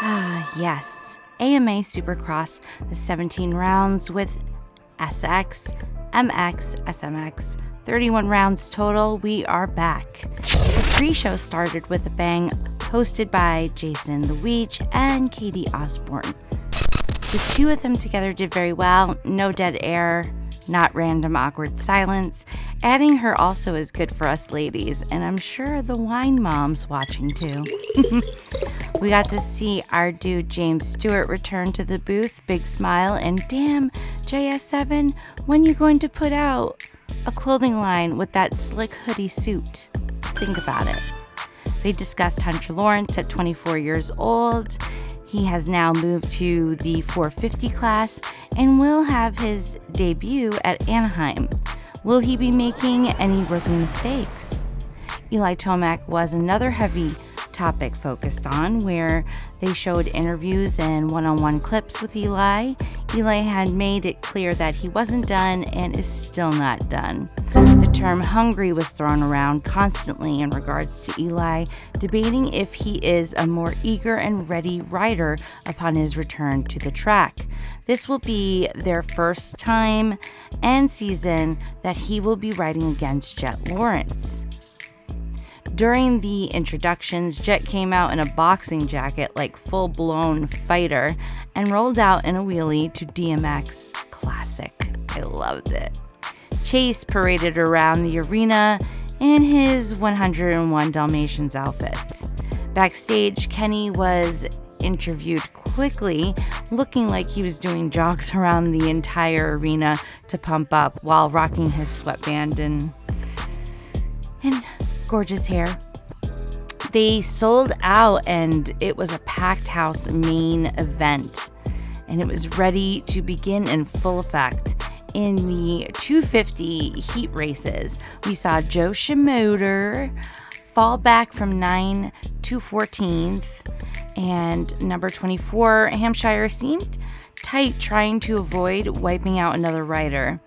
Yes, AMA Supercross, the 17 rounds with SX, MX, SMX, 31 rounds total. We are back. The pre-show started with a bang, hosted by Jason the Weech and Katie Osborne. The two of them together did very well. No dead air, not random awkward silence. Adding her also is good for us ladies, and I'm sure the wine mom's watching too. We got to see our dude James Stewart return to the booth, big smile, and damn, JS7, when you going to put out a clothing line with that slick hoodie suit? Think about it. They discussed Hunter Lawrence at 24 years old. He has now moved to the 450 class and will have his debut at Anaheim. Will he be making any rookie mistakes? Eli Tomac was another heavy topic focused on, where they showed interviews and one-on-one clips with Eli. Eli had made it clear that he wasn't done and is still not done. The term hungry was thrown around constantly in regards to Eli, debating if he is a more eager and ready rider upon his return to the track. This will be their first time and season that he will be riding against Jet Lawrence. During the introductions, Jet came out in a boxing jacket like full-blown fighter and rolled out in a wheelie to DMX. Classic. I loved it. Chase paraded around the arena in his 101 Dalmatians outfit. Backstage, Kenny was interviewed quickly, looking like he was doing jogs around the entire arena to pump up while rocking his sweatband and gorgeous hair. They sold out and it was a packed house main event, and it was ready to begin in full effect. In the 250 heat races, we saw Joe Shimoda fall back from 9th to 14th, and number 24 Hampshire seemed tight, trying to avoid wiping out another rider.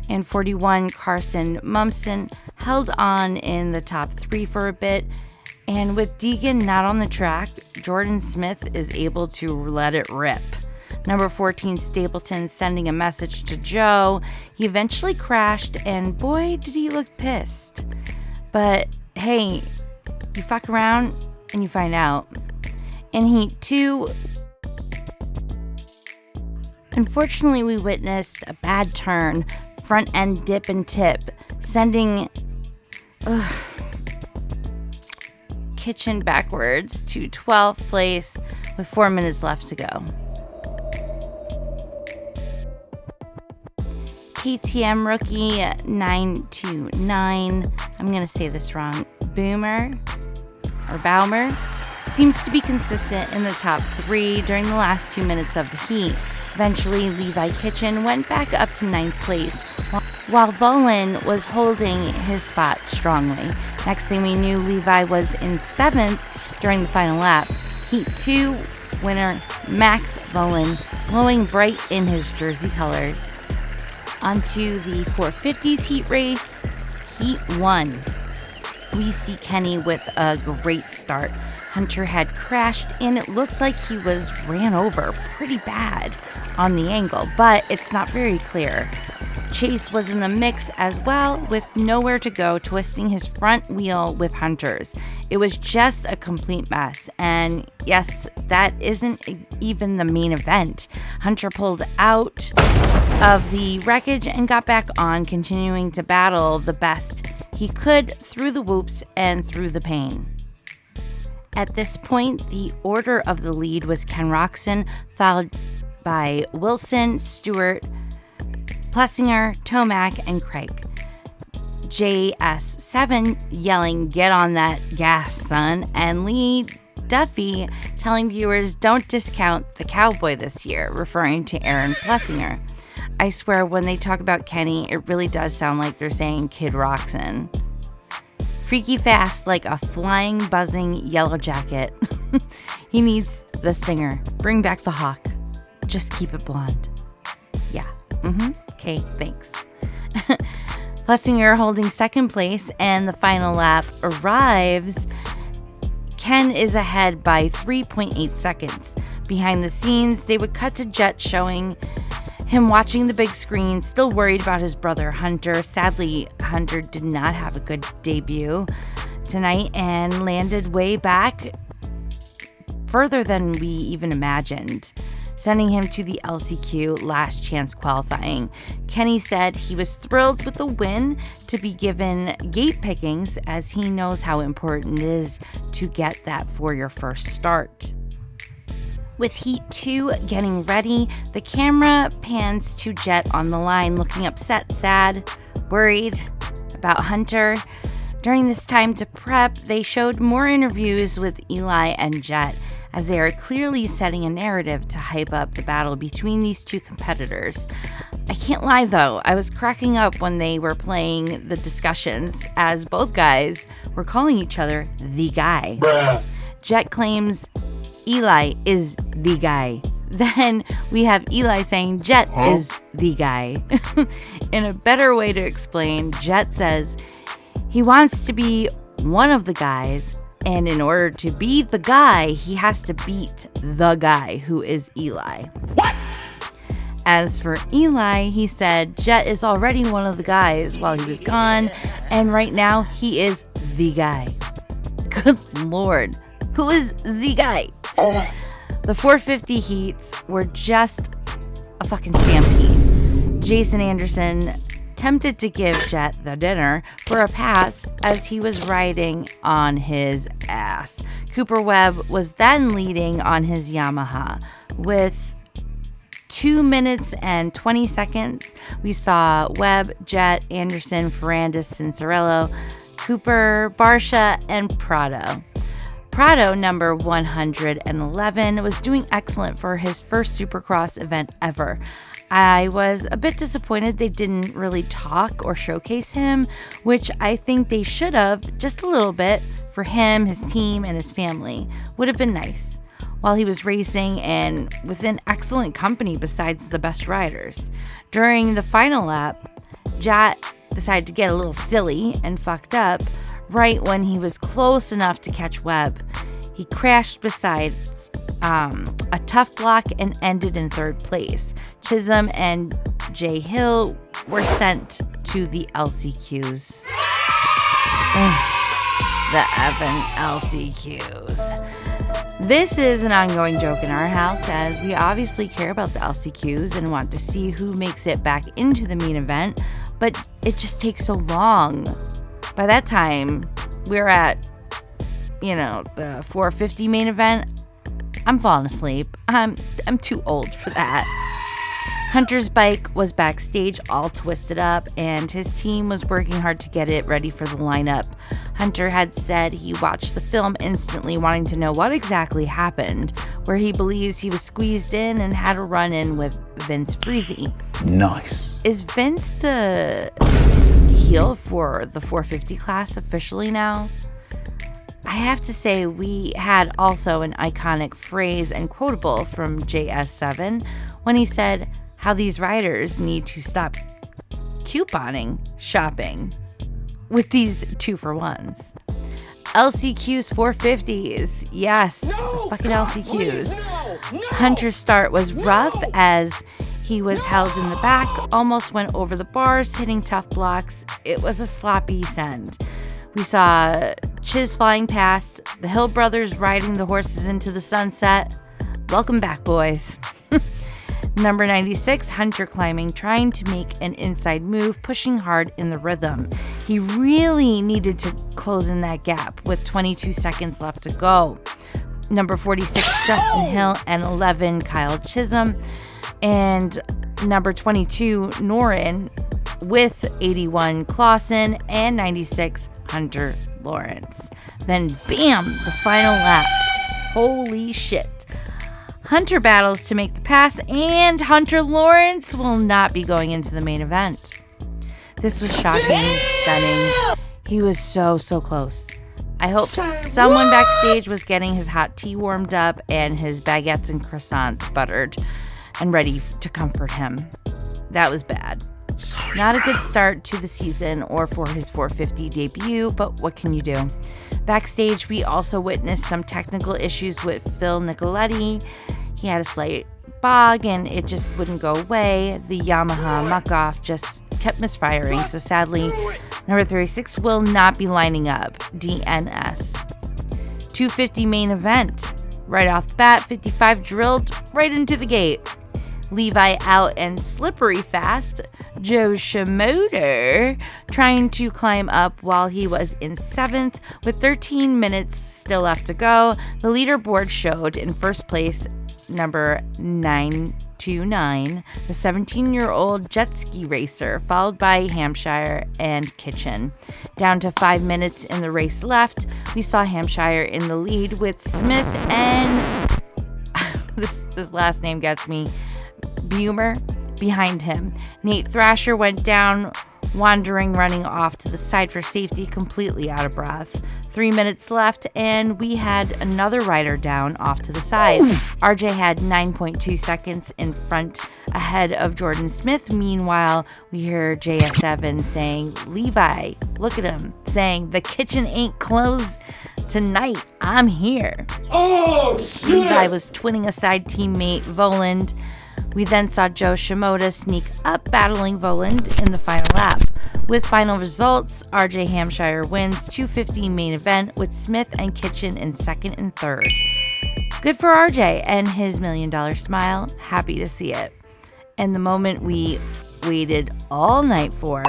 And 41 Carson Mumson held on in the top 3 for a bit, and with Deegan not on the track, Jordan Smith is able to let it rip. Number 14 Stapleton sending a message to Joe. He eventually crashed, and boy did he look pissed. But hey, you fuck around and you find out. In Heat 2, unfortunately we witnessed a bad turn, front end dip and tip, sending Kitchen backwards to 12th place with 4 minutes left to go. KTM rookie 929, I'm going to say this wrong, Baumer seems to be consistent in the top 3 during the last 2 minutes of the heat. Eventually, Levi Kitchen went back up to 9th place, while Volan was holding his spot strongly. Next thing we knew, Levi was in 7th during the final lap. Heat 2 winner Max Volan glowing bright in his jersey colors. Onto the 450s heat race, Heat 1. We see Kenny with a great start. Hunter had crashed and it looked like he was ran over pretty bad on the angle, but it's not very clear. Chase was in the mix as well, with nowhere to go, twisting his front wheel with Hunter's. It was just a complete mess, and yes, that isn't even the main event. Hunter pulled out of the wreckage and got back on, continuing to battle the best he could through the whoops and through the pain. At this point, the order of the lead was Ken Roxon, followed by Wilson, Stewart, Plessinger, Tomac, and Craig. JS7 yelling, "Get on that gas, son," and Lee Duffy telling viewers, "Don't discount the cowboy this year," referring to Aaron Plessinger. I swear, when they talk about Kenny, it really does sound like they're saying Kid Roxon. Freaky fast like a flying, buzzing yellow jacket. He needs the stinger. Bring back the hawk. Just keep it blonde. Yeah. Okay, thanks. Plessinger holding second place, and the final lap arrives. Ken is ahead by 3.8 seconds. Behind the scenes, they would cut to Jet showing him watching the big screen, still worried about his brother Hunter. Sadly, Hunter did not have a good debut tonight and landed way back further than we even imagined, sending him to the LCQ last chance qualifying. Kenny said he was thrilled with the win to be given gate pickings, as he knows how important it is to get that for your first start. With Heat 2 getting ready, the camera pans to Jet on the line, looking upset, sad, worried about Hunter. During this time to prep, they showed more interviews with Eli and Jet, as they are clearly setting a narrative to hype up the battle between these two competitors. I can't lie though, I was cracking up when they were playing the discussions, as both guys were calling each other the guy. Bruh. Jet claims Eli is the guy. Then we have Eli saying Jet is the guy. In a better way to explain, Jet says he wants to be one of the guys, and in order to be the guy, he has to beat the guy, who is Eli. What? As for Eli, he said Jet is already one of the guys while he was gone, and right now he is the guy. Good Lord, who is the guy? The 450 heats were just a fucking stampede. Jason Anderson tempted to give Jet the dinner for a pass as he was riding on his ass. Cooper Webb was then leading on his Yamaha. With 2 minutes and 20 seconds, we saw Webb, Jet, Anderson, Ferrandis, Cincerello, Cooper, Barsha, and Prado. Prado, number 111, was doing excellent for his first Supercross event ever. I was a bit disappointed they didn't really talk or showcase him, which I think they should have, just a little bit, for him, his team, and his family. Would have been nice. While he was racing and within excellent company besides the best riders. During the final lap, Jet decided to get a little silly and fucked up right when he was close enough to catch Webb. He crashed beside a tough block and ended in third place. Chisholm and Jay Hill were sent to the LCQs. The effing LCQs. This is an ongoing joke in our house, as we obviously care about the LCQs and want to see who makes it back into the main event, but it just takes so long. By that time, we're at, the 450 main event. I'm falling asleep. I'm too old for that. Hunter's bike was backstage all twisted up, and his team was working hard to get it ready for the lineup. Hunter had said he watched the film instantly, wanting to know what exactly happened, where he believes he was squeezed in and had a run-in with Vince Freezy. Nice. Is Vince the heel for the 450 class officially now? I have to say, we had also an iconic phrase and quotable from JS7 when he said how these riders need to stop couponing shopping with these 2-for-1s. LCQs 450s. Yes, fucking LCQs. No. Hunter's start was rough as he was held in the back, almost went over the bars, hitting tough blocks. It was a sloppy send. We saw Chiz flying past, the Hill brothers riding the horses into the sunset. Welcome back, boys. Number 96, Hunter climbing, trying to make an inside move, pushing hard in the rhythm. He really needed to close in that gap with 22 seconds left to go. Number 46, Justin Hill, and 11, Kyle Chisholm. And number 22, Norin, with 81, Clausen, and 96, Hunter Lawrence. Then bam, the final lap. Holy shit. Hunter battles to make the pass, and Hunter Lawrence will not be going into the main event. This was shocking, stunning. He was so close. I hope someone backstage was getting his hot tea warmed up and his baguettes and croissants buttered and ready to comfort him. That was bad. Not a good start to the season or for his 450 debut, but what can you do? Backstage, we also witnessed some technical issues with Phil Nicoletti. He had a slight bog and it just wouldn't go away. The Yamaha muck-off just kept misfiring, so sadly, number 36 will not be lining up. DNS. 250 main event. Right off the bat, 55 drilled right into the gate. Levi out and slippery fast. Joe Shimoda trying to climb up while he was in 7th with 13 minutes still left to go. The leaderboard showed in first place number 929, the 17-year-old jet ski racer, followed by Hampshire and Kitchen. Down to 5 minutes in the race left, we saw Hampshire in the lead with Smith and this last name gets me, Bumer behind him. Nate Thrasher went down, wandering, running off to the side for safety, completely out of breath. 3 minutes left, and we had another rider down off to the side. RJ had 9.2 seconds in front ahead of Jordan Smith. Meanwhile, we hear JS7 saying, Levi, look at him, saying, the kitchen ain't closed tonight. I'm here. Oh, shit. Levi was twinning a side teammate, Voland. We then saw Joe Shimoda sneak up, battling Voland in the final lap. With final results, RJ Hampshire wins 250 main event with Smith and Kitchen in 2nd and 3rd. Good for RJ and his $1 million smile. Happy to see it. And the moment we waited all night for,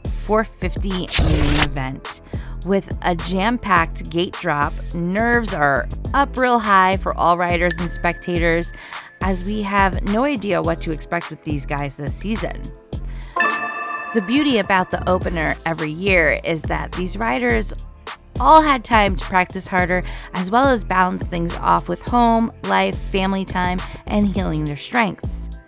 450 main event. With a jam-packed gate drop, nerves are up real high for all riders and spectators, as we have no idea what to expect with these guys this season. The beauty about the opener every year is that these riders all had time to practice harder, as well as balance things off with home, life, family time, and healing their strengths.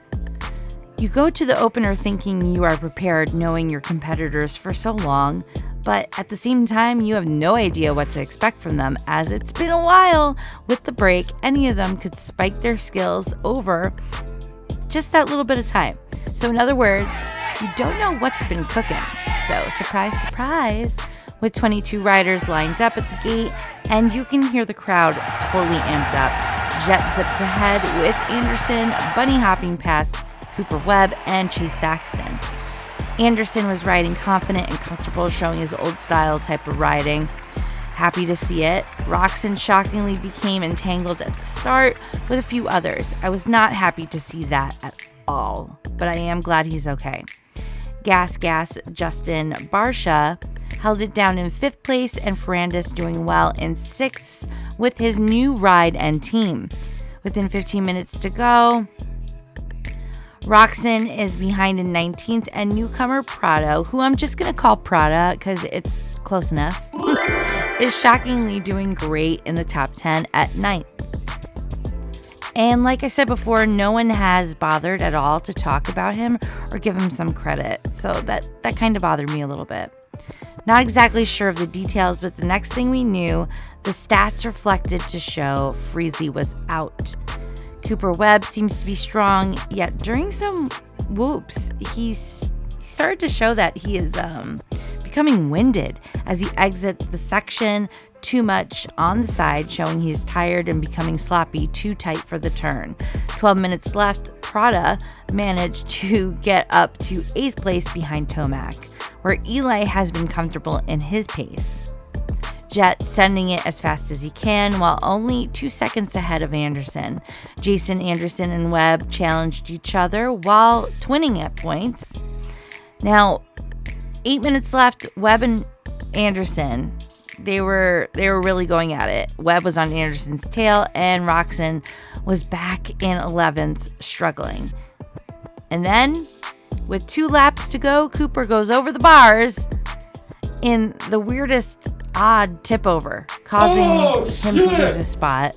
You go to the opener thinking you are prepared, knowing your competitors for so long, but at the same time, you have no idea what to expect from them, as it's been a while. With the break, any of them could spike their skills over just that little bit of time. So in other words, you don't know what's been cooking. So surprise, surprise, with 22 riders lined up at the gate, and you can hear the crowd totally amped up. Jet zips ahead with Anderson bunny hopping past Cooper Webb and Chase Saxton. Anderson was riding confident and comfortable, showing his old style type of riding. Happy to see it. Roxon shockingly became entangled at the start with a few others. I was not happy to see that at all, but I am glad he's okay. Gas Justin Barsha held it down in 5th place, and Ferrandis doing well in 6th with his new ride and team. Within 15 minutes to go, Roxon is behind in 19th, and newcomer Prado, who I'm just going to call Prada because it's close enough, is shockingly doing great in the top 10 at 9th. And like I said before, no one has bothered at all to talk about him or give him some credit, so that kind of bothered me a little bit. Not exactly sure of the details, but the next thing we knew, the stats reflected to show Freezy was out. Cooper Webb seems to be strong, yet during some whoops, he started to show that he is becoming winded as he exits the section too much on the side, showing he's tired and becoming sloppy, too tight for the turn. 12 minutes left, Prada managed to get up to 8th place behind Tomac, where Eli has been comfortable in his pace. Jet sending it as fast as he can, while only 2 seconds ahead of Anderson. Jason Anderson and Webb challenged each other while twinning at points. Now, 8 minutes left, Webb and Anderson, they were really going at it. Webb was on Anderson's tail, and Roxon was back in 11th, struggling. And then, with 2 laps to go, Cooper goes over the bars in the weirdest odd tip over, causing him to lose his spot.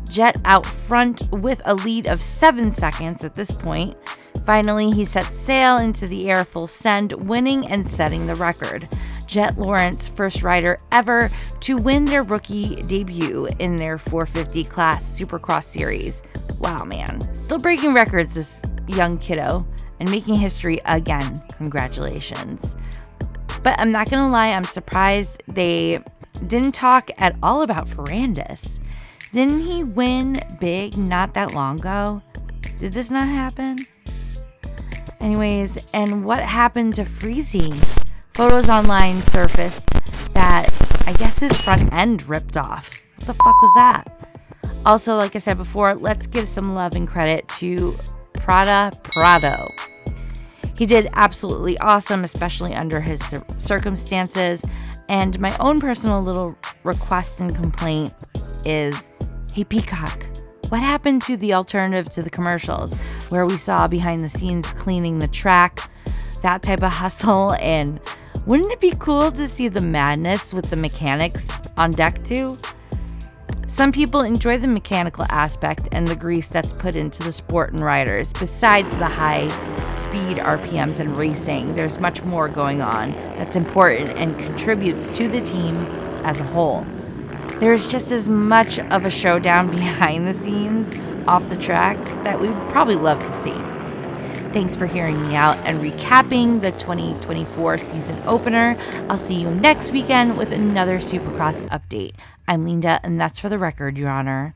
Jet out front with a lead of 7 seconds at this point. Finally, he set sail into the air full send, winning and setting the record. Jet Lawrence, first rider ever to win their rookie debut in their 450 class Supercross series. Wow, man. Still breaking records, this young kiddo. and making history again. Congratulations. But I'm not gonna lie, I'm surprised they didn't talk at all about Ferrandis. Didn't he win big not that long ago? Did this not happen? Anyways, and what happened to Freezy? Photos online surfaced that I guess his front end ripped off. What the fuck was that? Also, like I said before, let's give some love and credit to Prado. He did absolutely awesome, especially under his circumstances. And my own personal little request and complaint is, hey Peacock, what happened to the alternative to the commercials where we saw behind the scenes cleaning the track, that type of hustle? And wouldn't it be cool to see the madness with the mechanics on deck too? Some people enjoy the mechanical aspect and the grease that's put into the sport and riders. Besides the high speed RPMs and racing, there's much more going on that's important and contributes to the team as a whole. There's just as much of a showdown behind the scenes off the track that we'd probably love to see. Thanks for hearing me out and recapping the 2024 season opener. I'll see you next weekend with another Supercross update. I'm Leenda, and that's for the record, Your Honor.